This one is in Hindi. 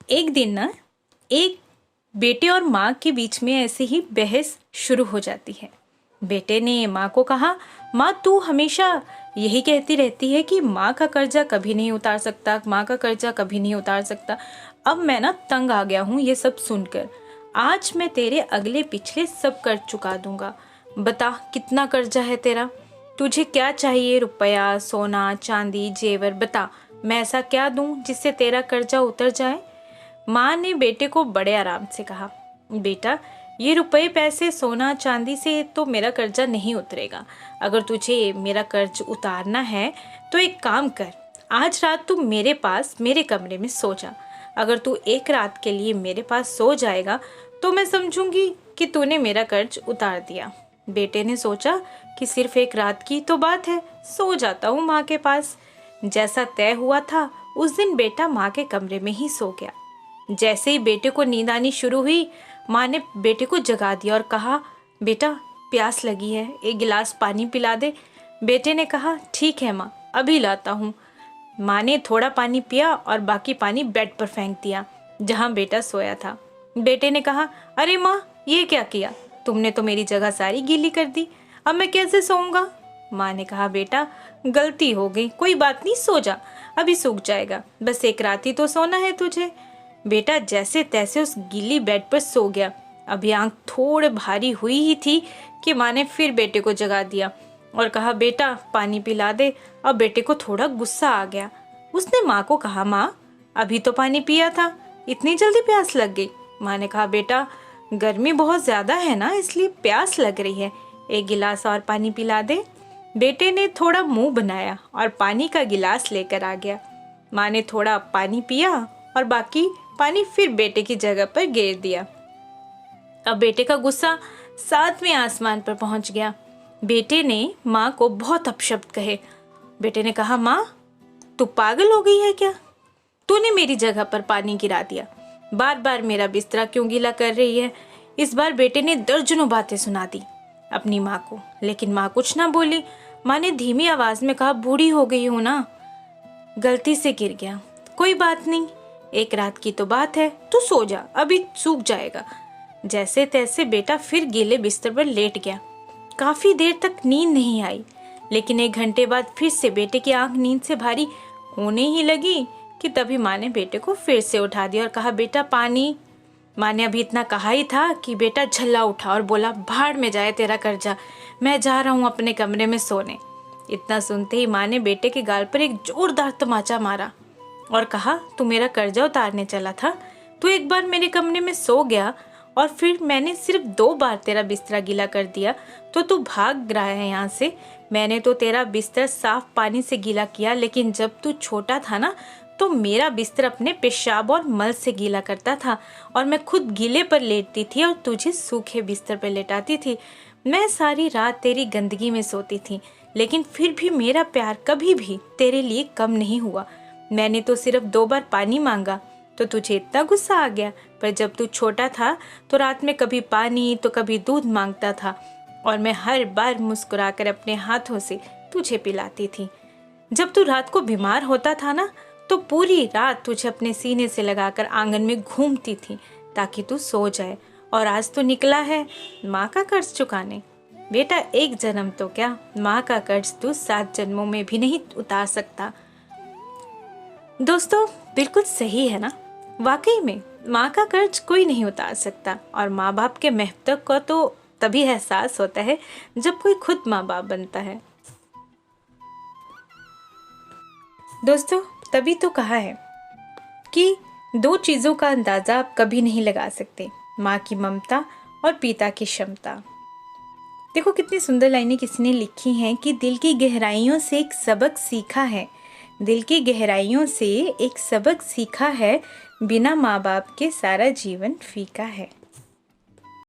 एक दिन ना एक बेटे और माँ के बीच में ऐसे ही बहस शुरू हो जाती है। बेटे ने माँ को कहा, माँ तू हमेशा यही कहती रहती है कि माँ का कर्जा कभी नहीं उतार सकता, माँ का कर्जा कभी नहीं उतार सकता। अब मैं ना तंग आ गया हूँ ये सब सुनकर। आज मैं तेरे अगले पिछले सब कर्ज चुका दूंगा। बता कितना कर्जा है तेरा, तुझे क्या चाहिए, रुपया, सोना, चांदी, जेवर, बता मैं ऐसा क्या दूं जिससे तेरा कर्जा उतर जाए। माँ ने बेटे को बड़े आराम से कहा, बेटा ये रुपए पैसे सोना चांदी से तो मेरा कर्जा नहीं उतरेगा। अगर तुझे मेरा कर्ज उतारना है तो एक काम कर, आज रात तू मेरे पास मेरे कमरे में सो जा। अगर तू एक रात के लिए मेरे पास सो जाएगा तो मैं समझूंगी कि तूने मेरा कर्ज उतार दिया। बेटे ने सोचा कि सिर्फ एक रात की तो बात है, सो जाता हूँ माँ के पास। जैसा तय हुआ था उस दिन बेटा माँ के कमरे में ही सो गया। जैसे ही बेटे को नींद आनी शुरू हुई, माँ ने बेटे को जगा दिया और कहा, बेटा प्यास लगी है, एक गिलास पानी पिला दे। बेटे ने कहा, ठीक है माँ, अभी लाता हूँ। माँ ने थोड़ा पानी पिया और बाकी पानी बेड पर फेंक दिया जहाँ बेटा सोया था। बेटे ने कहा, अरे माँ ये क्या किया, तुमने तो मेरी जगह सारी गीली कर दी, अब मैं कैसे सोऊंगा। माँ ने कहा, बेटा गलती हो गई, कोई बात नहीं, सो जा, अभी सूख जाएगा, बस एक रात ही तो सोना है तुझे। बेटा जैसे तैसे उस गीली बेड पर सो गया। अभी आंख थोड़े भारी हुई ही थी कि माँ ने फिर बेटे को जगा दिया और कहा, बेटा पानी पिला दे। अब बेटे को थोड़ा गुस्सा आ गया। उसने माँ को कहा, माँ अभी तो पानी पिया था, इतनी जल्दी प्यास लग गई। माँ ने कहा, बेटा गर्मी बहुत ज्यादा है ना, इसलिए प्यास लग रही है, एक गिलास और पानी पिला दे। बेटे ने थोड़ा मुंह बनाया और पानी का गिलास लेकर आ गया। माँ ने थोड़ा पानी पिया और बाकी पानी फिर बेटे की जगह पर गिर दिया। अब बेटे का गुस्सा 7वें आसमान पर पहुंच गया। बेटे ने माँ को बहुत अपशब्द कहे। बेटे ने कहा, माँ तू पागल हो गई है क्या, तूने मेरी जगह पर पानी गिरा दिया, बार बार मेरा बिस्तरा क्यों गीला कर रही है। इस बार बेटे ने दर्जनों बातें सुना दी अपनी माँ को, लेकिन माँ कुछ ना बोली। माँ ने धीमी आवाज में कहा, बूढ़ी हो गई हूँ ना, गलती से गिर गया, कोई बात नहीं, एक रात की तो बात है, तू सो जा, अभी सूख जाएगा। जैसे तैसे बेटा फिर गीले बिस्तर पर लेट गया। काफी देर तक नींद नहीं आई, लेकिन 1 घंटे बाद फिर से बेटे की आंख नींद से भारी होने ही लगी कि तभी माँ ने बेटे को फिर से उठा दिया और कहा, बेटा पानी। माँ ने अभी इतना कहा ही था कि बेटा झल्ला उठा और बोला, भाड़ में जाए तेरा कर्जा, मैं जा रहा हूँ अपने कमरे में सोने। इतना सुनते ही माँ ने बेटे के गाल पर एक जोरदार तमाचा मारा और कहा, तू मेरा कर्जा उतारने चला था, तू एक बार मेरे कमरे में सो गया और फिर मैंने सिर्फ 2 बार तेरा बिस्तरा गीला कर दिया तो तू भाग रहा है यहाँ से। मैंने तो तेरा बिस्तर साफ पानी से गीला किया, लेकिन जब तू छोटा था ना तो मेरा बिस्तर अपने पेशाब और मल से गीला करता था और मैं खुद गीले पर लेटती थी और तुझे सूखे बिस्तर पर लेटाती थी। मैं सारी रात तेरी गंदगी में सोती थी, लेकिन फिर भी मेरा प्यार कभी भी तेरे लिए कम नहीं हुआ। मैंने तो सिर्फ 2 बार पानी मांगा तो तुझे इतना गुस्सा आ गया, पर जब तू छोटा था तो रात में कभी पानी तो कभी दूध मांगता था और मैं हर बार मुस्कुराकर अपने हाथों से तुझे पिलाती थी। जब तू रात को बीमार होता था ना तो पूरी रात तुझे अपने सीने से लगाकर आंगन में घूमती थी ताकि तू सो जाए। और आज तो निकला है माँ का कर्ज चुकाने। बेटा एक जन्म तो क्या, माँ का कर्ज तू 7 जन्मों में भी नहीं उतार सकता। दोस्तों बिल्कुल सही है ना, वाकई में माँ का कर्ज कोई नहीं उतार सकता और माँ बाप के महत्व को तो तभी एहसास होता है जब कोई खुद माँ बाप बनता है। दोस्तों तभी तो कहा है कि 2 चीज़ों का अंदाज़ा आप कभी नहीं लगा सकते, माँ की ममता और पिता की क्षमता। देखो कितनी सुंदर लाइनें किसी ने लिखी हैं कि दिल की गहराइयों से एक सबक सीखा है, दिल की गहराइयों से एक सबक सीखा है, बिना माँ बाप के सारा जीवन फीका है।